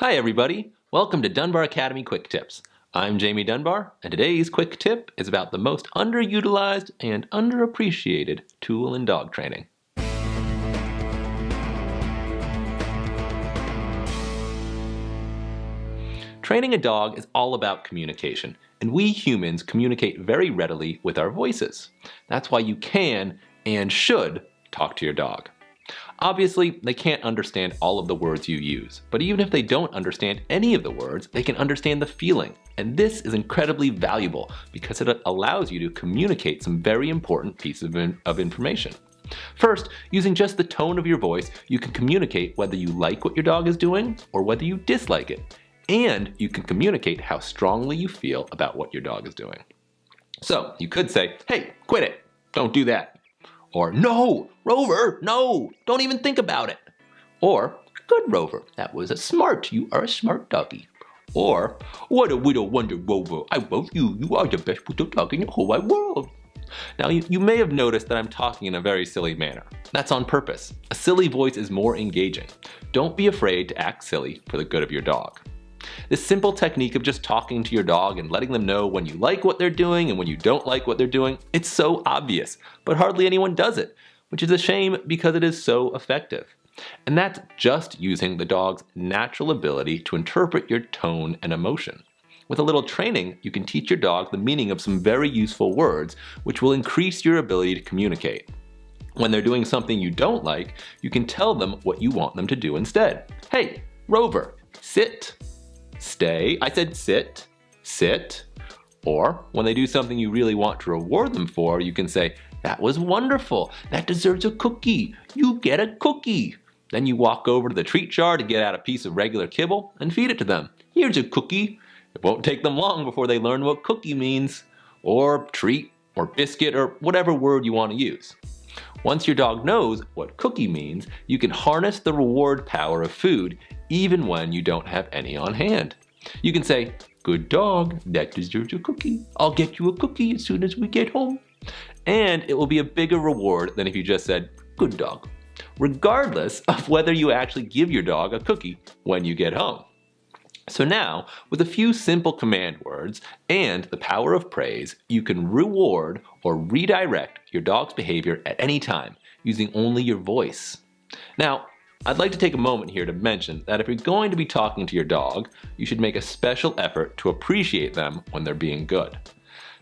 Hi everybody, welcome to Dunbar Academy Quick Tips. I'm Jamie Dunbar, and today's quick tip is about the most underutilized and underappreciated tool in dog training. Training a dog is all about communication, and we humans communicate very readily with our voices. That's why you can and should talk to your dog. Obviously, they can't understand all of the words you use, but even if they don't understand any of the words, they can understand the feeling. And this is incredibly valuable because it allows you to communicate some very important pieces of information. First, using just the tone of your voice, you can communicate whether you like what your dog is doing or whether you dislike it. And you can communicate how strongly you feel about what your dog is doing. So you could say, "Hey, quit it, don't do that." Or, "No, Rover, no, don't even think about it." Or, "Good, Rover, that was you are a smart doggy." Or, "What a little wonder, Rover, I love you, you are the best little dog in the whole wide world." Now, you may have noticed that I'm talking in a very silly manner. That's on purpose. A silly voice is more engaging. Don't be afraid to act silly for the good of your dog. This simple technique of just talking to your dog and letting them know when you like what they're doing and when you don't like what they're doing, it's so obvious, but hardly anyone does it, which is a shame because it is so effective. And that's just using the dog's natural ability to interpret your tone and emotion. With a little training, you can teach your dog the meaning of some very useful words, which will increase your ability to communicate. When they're doing something you don't like, you can tell them what you want them to do instead. "Hey, Rover, sit." "Stay." I said sit. Sit. Or when they do something you really want to reward them for, you can say, "That was wonderful. That deserves a cookie. You get a cookie." Then you walk over to the treat jar to get out a piece of regular kibble and feed it to them. "Here's a cookie." It won't take them long before they learn what cookie means, or treat, or biscuit, or whatever word you want to use. Once your dog knows what cookie means, you can harness the reward power of food even when you don't have any on hand. You can say, "Good dog, that deserves a cookie. I'll get you a cookie as soon as we get home." And it will be a bigger reward than if you just said, "Good dog," regardless of whether you actually give your dog a cookie when you get home. So now, with a few simple command words and the power of praise, you can reward or redirect your dog's behavior at any time using only your voice. Now, I'd like to take a moment here to mention that if you're going to be talking to your dog, you should make a special effort to appreciate them when they're being good.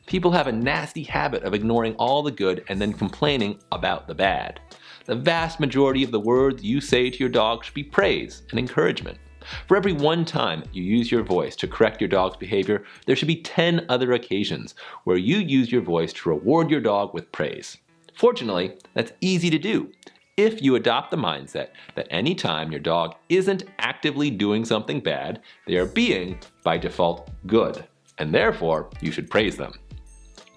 People have a nasty habit of ignoring all the good and then complaining about the bad. The vast majority of the words you say to your dog should be praise and encouragement. For every one time you use your voice to correct your dog's behavior, there should be 10 other occasions where you use your voice to reward your dog with praise. Fortunately, that's easy to do if you adopt the mindset that any time your dog isn't actively doing something bad, they are being, by default, good, and therefore you should praise them.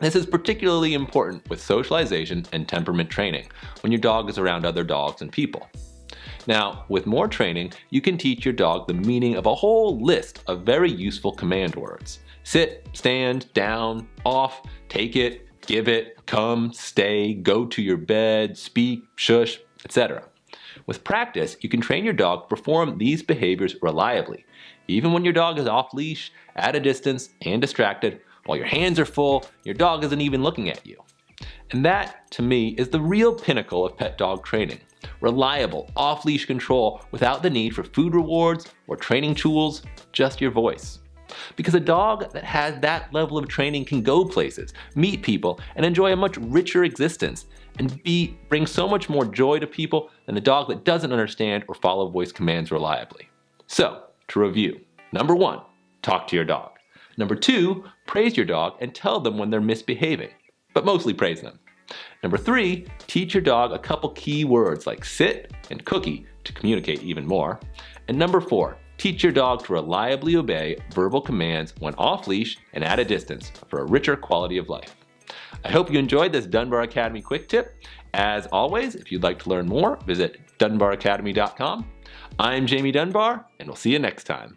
This is particularly important with socialization and temperament training, when your dog is around other dogs and people. Now, with more training, you can teach your dog the meaning of a whole list of very useful command words. Sit, stand, down, off, take it, give it, come, stay, go to your bed, speak, shush, etc. With practice, you can train your dog to perform these behaviors reliably, even when your dog is off leash, at a distance, and distracted, while your hands are full, your dog isn't even looking at you. And that, to me, is the real pinnacle of pet dog training. Reliable, off-leash control without the need for food rewards or training tools, just your voice. Because a dog that has that level of training can go places, meet people, and enjoy a much richer existence, and bring so much more joy to people than a dog that doesn't understand or follow voice commands reliably. So, to review, number 1, talk to your dog. Number 2, praise your dog and tell them when they're misbehaving, but mostly praise them. Number 3, teach your dog a couple key words like sit and cookie to communicate even more. And number 4, teach your dog to reliably obey verbal commands when off leash and at a distance for a richer quality of life. I hope you enjoyed this Dunbar Academy quick tip. As always, if you'd like to learn more, visit dunbaracademy.com. I'm Jamie Dunbar, and we'll see you next time.